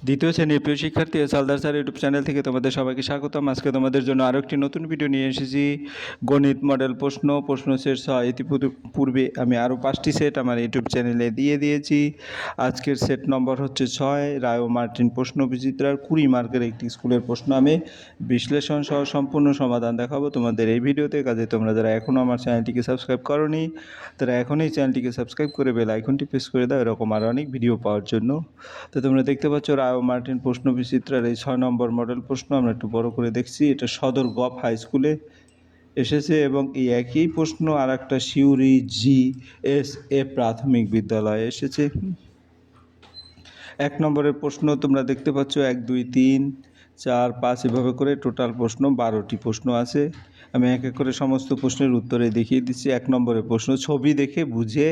দ্বিতীয় শ্রেণীর প্রিয় শিক্ষার্থী সালদার স্যার ইউটিউব চ্যানেল থেকে তোমাদের সবাইকে স্বাগতম। আজকে তোমাদের জন্য আরও একটি নতুন ভিডিও নিয়ে এসেছি। গণিত মডেল প্রশ্ন সেট সহ ইতিপূর্বে আমি আরও 5টি সেট আমার ইউটিউব চ্যানেলে দিয়ে দিয়েছি। আজকের সেট নম্বর হচ্ছে 6, রায় ও মার্টিন প্রশ্ন বিচিত্রার 20 মার্কের একটি স্কুলের প্রশ্ন। আমি বিশ্লেষণ সহ সম্পূর্ণ সমাধান দেখাবো তোমাদের এই ভিডিওতে। কাজে তোমরা যারা এখনও আমার চ্যানেলটিকে সাবস্ক্রাইব করোনি তারা এখনই চ্যানেলটিকে সাবস্ক্রাইব করে বেল আইকনটি প্রেস করে দাও এরকম আরও অনেক ভিডিও পাওয়ার জন্য। তো তোমরা দেখতে পাচ্ছ রায় ও মার্টিন প্রশ্ন বিচিত্রার এই 6 নম্বর মডেল প্রশ্ন আমরা একটু বড় করে দেখছি। এটা সদর গভ হাই স্কুলে এসেছে এবং এই একই প্রশ্ন আর একটা সিউড়ি GSA প্রাথমিক বিদ্যালয়ে এসেছে। 1 নম্বরের প্রশ্ন তোমরা দেখতে পাচ্ছ 1, 2, 3, 4, 5 এভাবে করে টোটাল প্রশ্ন 12টি প্রশ্ন আছে। আমি এক এক করে সমস্ত প্রশ্নের উত্তরে দেখিয়ে দিচ্ছি। 1 নম্বরের প্রশ্ন, ছবি দেখে বুঝে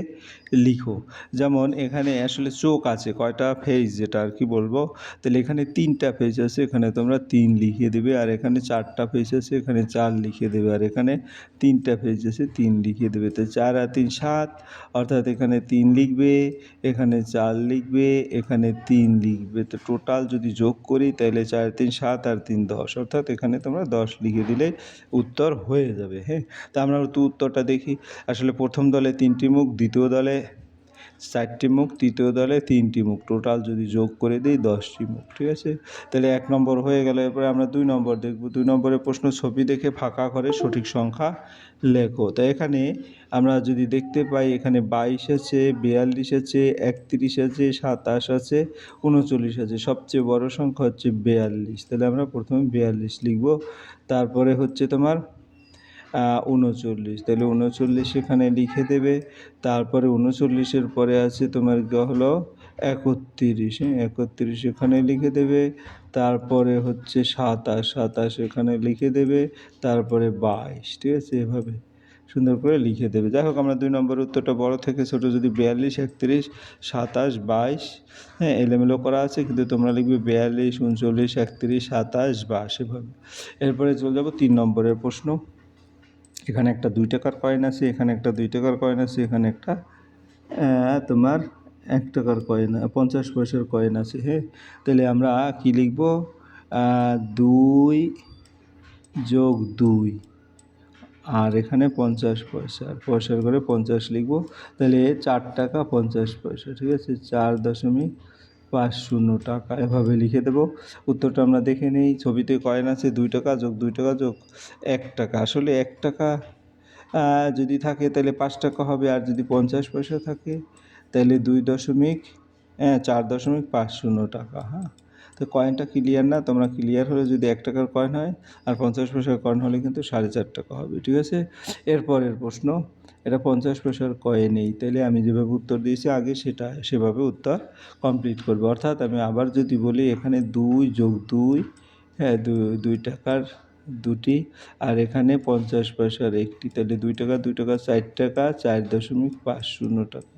লিখো। যেমন এখানে আসলে চোখ আছে, কয়টা ফেজ যেটা আর কি বলবো, তাহলে এখানে 3টা ফেজ আছে, এখানে তোমরা 3 লিখে দেবে। আর এখানে 4টা ফেজ আছে, এখানে 4 লিখে দেবে। আর এখানে 3টা ফেজ আছে, 3 লিখে দেবে। তো 4 আর 3 7, অর্থাৎ এখানে 3 লিখবে, এখানে 4 লিখবে, এখানে 3 লিখবে। তো টোটাল যদি যোগ করি তাহলে 4, 3, 7 আর 3 10, অর্থাৎ এখানে তোমরা 10 লিখে দিলে উত্তর হয়ে যাবে। হ্যাঁ, তা আমরা উত্তরটা দেখি। আসলে প্রথম দলে 3টি মুখ, দ্বিতীয় দলে 4টি মুখ, তৃতীয় দলে 3টি মুখ, টোটাল যদি যোগ করে দিই 10টি মুখ। ঠিক আছে, তাহলে 1 নম্বর হয়ে গেল। এরপরে আমরা 2 নম্বর দেখব। 2 নম্বরের প্রশ্ন, ছবি দেখে ফাঁকা ঘরে সঠিক সংখ্যা লেখো। তো এখানে আমরা যদি দেখতে পাই এখানে 22 আছে, 42 আছে, 31 আছে, 27 আছে, 39 আছে। সবচেয়ে বড় সংখ্যা হচ্ছে 42। তাহলে আমরা প্রথমে 42 লিখব। তারপরে হচ্ছে তোমার 39, তাহলে 39 এখানে লিখে দেবে। তারপরে 39-এর পরে আছে তোমার হলো 31, 31 এখানে লিখে দেবে। তারপরে হচ্ছে 27 এখানে লিখে দেবে। তারপরে 22, ঠিক আছে, এভাবে সুন্দর করে লিখে দেবে। যাই হোক, আমরা 2 নম্বরের উত্তরটা বড় থেকে ছোট যদি 42, 31, 27, 22, হ্যাঁ এলোমেলো করা আছে, কিন্তু তোমরা লিখবে 42, 39, 31, 27, 22 এভাবে। এরপরে চলে যাব 3 নম্বরের প্রশ্ন। এখানে একটা 2 টাকার কয়েন আছে, এখানে একটা 2 টাকার কয়েন আছে, এখানে একটা তোমার 1 টাকার কয়েন, 50 পয়সার কয়েন আছে। হ্যাঁ, তাহলে আমরা কি লিখব? 2 যোগ 2, আর এখানে 50 পয়সা, পয়সার ঘরে 50 লিখব। তাহলে 4 টাকা 50 পয়সা, ঠিক আছে, 4.50 টাকা এভাবে লিখে দেব। উত্তরটা আমরা দেখে নিই। ছবিতে কয়েন আছে, 2 টাকা যোগ 2 টাকা যোগ 1 টাকা। আসলে 1 টাকা যদি থাকে তাহলে 5 টাকা হবে, আর যদি 50 পয়সা থাকে তাহলে 4.50 টাকা। হ্যাঁ, তো কয়েনটা ক্লিয়ার না? তোমরা ক্লিয়ার হলে যদি 1 টাকার কয়েন হয় আর 50 পয়সার কয়েন হলে কিন্তু 4.5 টাকা হবে। ঠিক আছে, এরপরের প্রশ্ন, এটা 50 পয়সার কয়েনেই, তাহলে আমি যেভাবে উত্তর দিয়েছি আগে সেভাবে উত্তর কমপ্লিট করবে। অর্থাৎ আমি আবার যদি বলি এখানে 2 যোগ 2, হ্যাঁ 2 টাকার 2টি, আর এখানে 50 পয়সার 1টি, তাহলে 2 টাকা 2 টাকা 4 টাকা, 4.50 টাকা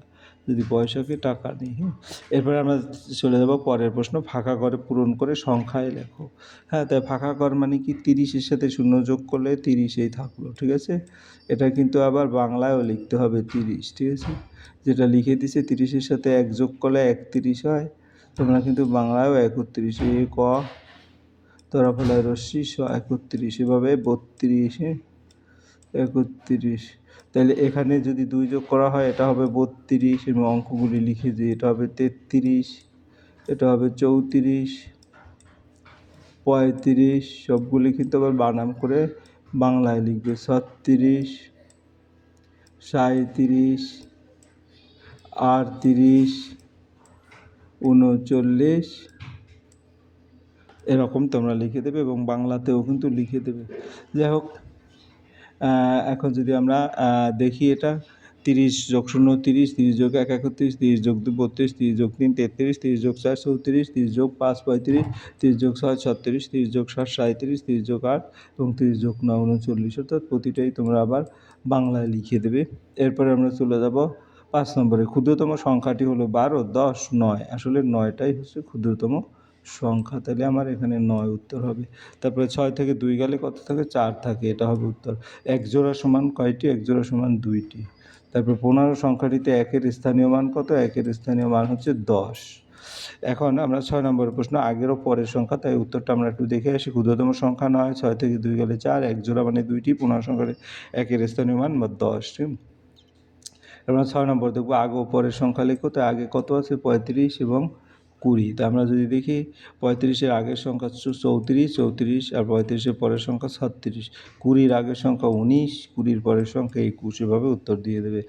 যদি পয়সাকে টাকা নিই। হ্যাঁ, এরপরে আমরা চলে যাব পরের প্রশ্ন, ফাঁকা ঘরে পূরণ করে সংখ্যায় লেখো। হ্যাঁ, তাই ফাঁকা ঘর মানে কি? 30-এর সাথে 0 যোগ করলে 30ই থাকলো। ঠিক আছে, এটা কিন্তু আবার বাংলায়ও লিখতে হবে 30। ঠিক আছে, যেটা লিখে দিছে 30-এর সাথে 1 যোগ করলে 31 হয়, তোমরা কিন্তু বাংলায়ও 31, ক তোরা ফলায় রশ্মি 31, এভাবে 32, 31। তাহলে এখানে যদি 2 যোগ করা হয় এটা হবে 32, এবং অঙ্কগুলি লিখে দিই, এটা হবে 33, এটা হবে 34, 35, সবগুলি কিন্তু আবার বানান করে বাংলায় লিখবে। 36, 37, 38, 39, এরকম তোমরা লিখে দেবে, এবং বাংলাতেও কিন্তু লিখে দেবে। যাই হোক, এখন যদি আমরা দেখি এটা 30 যোগ 0 30, 30 যোগ 1 31, 30 যোগ 2 32, 30 যোগ 3 33, 30 যোগ 4 34, 30 যোগ 5 35, 30 যোগ 6 36, 30 যোগ 7 37, 30 যোগ 8 এবং 30 যোগ 9 39, অর্থাৎ প্রতিটাই তোমরা আবার বাংলায় লিখে দেবে। এরপরে আমরা চলে যাব 5 নম্বরে। ক্ষুদ্রতম সংখ্যাটি হলো 12, 10, 9। আসলে 9টাই হচ্ছে ক্ষুদ্রতম সংখ্যা, তাহলে আমার এখানে 9 উত্তর হবে। তারপরে 6 থেকে 2 গেলে কত থাকে? 4 থাকে, এটা হবে উত্তর। 1 জোড়া সমান কয়টি? 1 জোড়া সমান 2টি। তারপর 15 সংখ্যাটিতে 1-এর স্থানীয় মান কত? 1-এর স্থানীয় মান হচ্ছে 10। এখন আমরা 6 নম্বরের প্রশ্ন আগের ও পরের সংখ্যা, তাই উত্তরটা আমরা একটু দেখে আসি। ক্ষুদ্রতম সংখ্যা 9, 6 থেকে 2 গেলে 4, 1 জোড়া মানে 2টি, পূর্ণাংশ সংখ্যার 1-এর স্থানীয় মান বা 10, ঠিক? আমরা 6 নম্বর দেখব আগে ও পরের সংখ্যা লিখো। তো আগে কত আছে? 35 এবং 20। তা আমরা যদি দেখি 35-এর আগের সংখ্যা 34, 34 আর 35-এর পরের সংখ্যা 36, 20-র আগের সংখ্যা 19, 20-র পরের সংখ্যা 21, এভাবে উত্তর দিয়ে দেবে।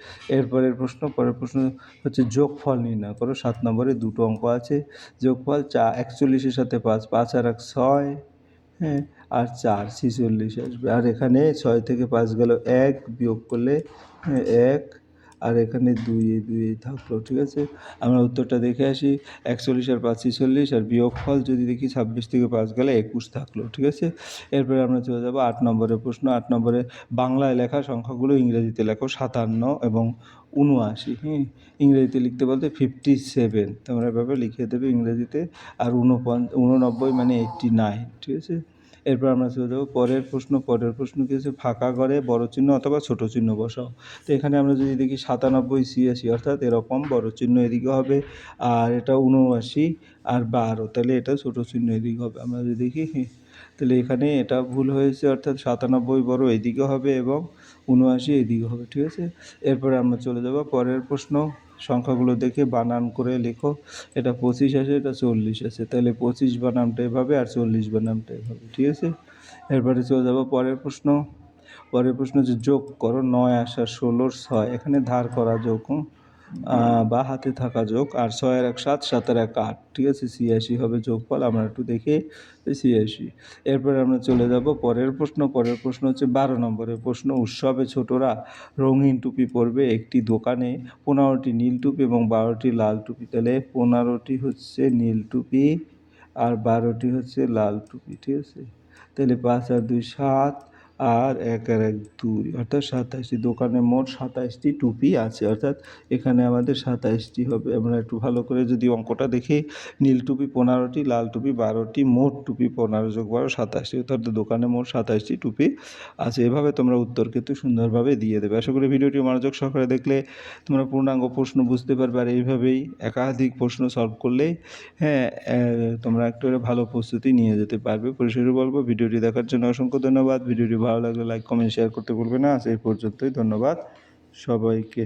পরের প্রশ্ন হচ্ছে যোগফল নির্ণয় করো। 7 নম্বরে দুটো অঙ্ক আছে। যোগফল 41-এর সাথে 5, 5 আর 1 6, হ্যাঁ, আর 4 46 আসবে। আর এখানে 6 থেকে 5 গেল 1, বিয়োগ করলে 1, আর এখানে 2 থাকলো, ঠিক আছে? আমরা উত্তরটা দেখে আসি। 41 আর 5 46, আর বিয়োগফল যদি দেখি 26 থেকে 5 গেলে 21 থাকলো, ঠিক আছে? এরপরে আমরা চলে যাব 8 নম্বরের প্রশ্ন। 8 নম্বরে বাংলায় লেখা সংখ্যাগুলো ইংরেজিতে লেখো। 57 এবং 79, হ্যাঁ, ইংরেজিতে লিখতে বলতে 57, তোমরা এভাবে লিখে দেবে ইংরেজিতে। আর 89 মানে 89, ঠিক আছে? এরপর আমরা চলে যাবো পরের প্রশ্ন। পরের প্রশ্ন কি হচ্ছে? ফাঁকা ঘরে বড় চিহ্ন অথবা ছোট চিহ্ন বসাও। তো এখানে আমরা যদি দেখি 97, 86, অর্থাৎ এরকম বড় চিহ্ন এদিকে হবে, আর এটা 79 আর 12, তাহলে এটা ছোট চিহ্ন এদিকে হবে। আমরা যদি দেখি, তাহলে এখানে এটা ভুল হয়েছে, অর্থাৎ 97 বড় এদিকে হবে এবং 79 এদিকে হবে, ঠিক আছে? এরপরে আমরা চলে যাব পরের প্রশ্ন। সংখ্যাগুলো দেখে বানান করে লেখো। এটা 25 আছে, এটা 40 আছে, তাহলে 25 বানানটা এভাবে আর 40 বানানটা এভাবে, ঠিক আছে? এরপরে চলে যাব পরের প্রশ্ন। পরের প্রশ্ন হচ্ছে যোগ করো 9 আর 16-র 6, এখানে ধার করা যোগ বা হাতে থাকা যোগ, আর 6 আর 1 7, 7 আর 1 8, ঠিক আছে? 86 হবে যোগফল। আমরা একটু দেখে 86। এরপরে আমরা চলে যাব পরের প্রশ্ন। পরের প্রশ্ন হচ্ছে 12 নম্বরের প্রশ্ন। উৎসবে ছোটরা রঙিন টুপি পরবে। একটি দোকানে 15টি নীল টুপি এবং 12টি লাল টুপি, তাহলে 15টি হচ্ছে নীল টুপি আর 12টি হচ্ছে লাল টুপি, ঠিক আছে? তাহলে 5 আর 2 7, আর 1 আর 1 2, অর্থাৎ 27টি। দোকানে মোট 27টি টুপি আছে, অর্থাৎ এখানে আমাদের 27টি হবে। আমরা একটু ভালো করে যদি অঙ্কটা দেখি, নীল টুপি 15টি, লাল টুপি 12টি, মোট টুপি 15 যোগ 12 27টি, অর্থাৎ দোকানে মোট 27টি টুপি আছে। এভাবে তোমরা উত্তর কিন্তু সুন্দরভাবে দিয়ে দেবে। আশা করি ভিডিওটি মনোযোগ সহকারে দেখলে তোমরা পূর্ণাঙ্গ প্রশ্ন বুঝতে পারবে, আর এইভাবেই একাধিক প্রশ্ন সলভ করলেই, হ্যাঁ, তোমরা একটু ভালো প্রস্তুতি নিয়ে যেতে পারবে। পরিশেষে বলবো, ভিডিওটি দেখার জন্য অসংখ্য ধন্যবাদ। ভিডিওটি ভালো লাগলে লাইক, কমেন্ট, শেয়ার করতে ভুলবে না। আজ এই পর্যন্তই। ধন্যবাদ সবাইকে।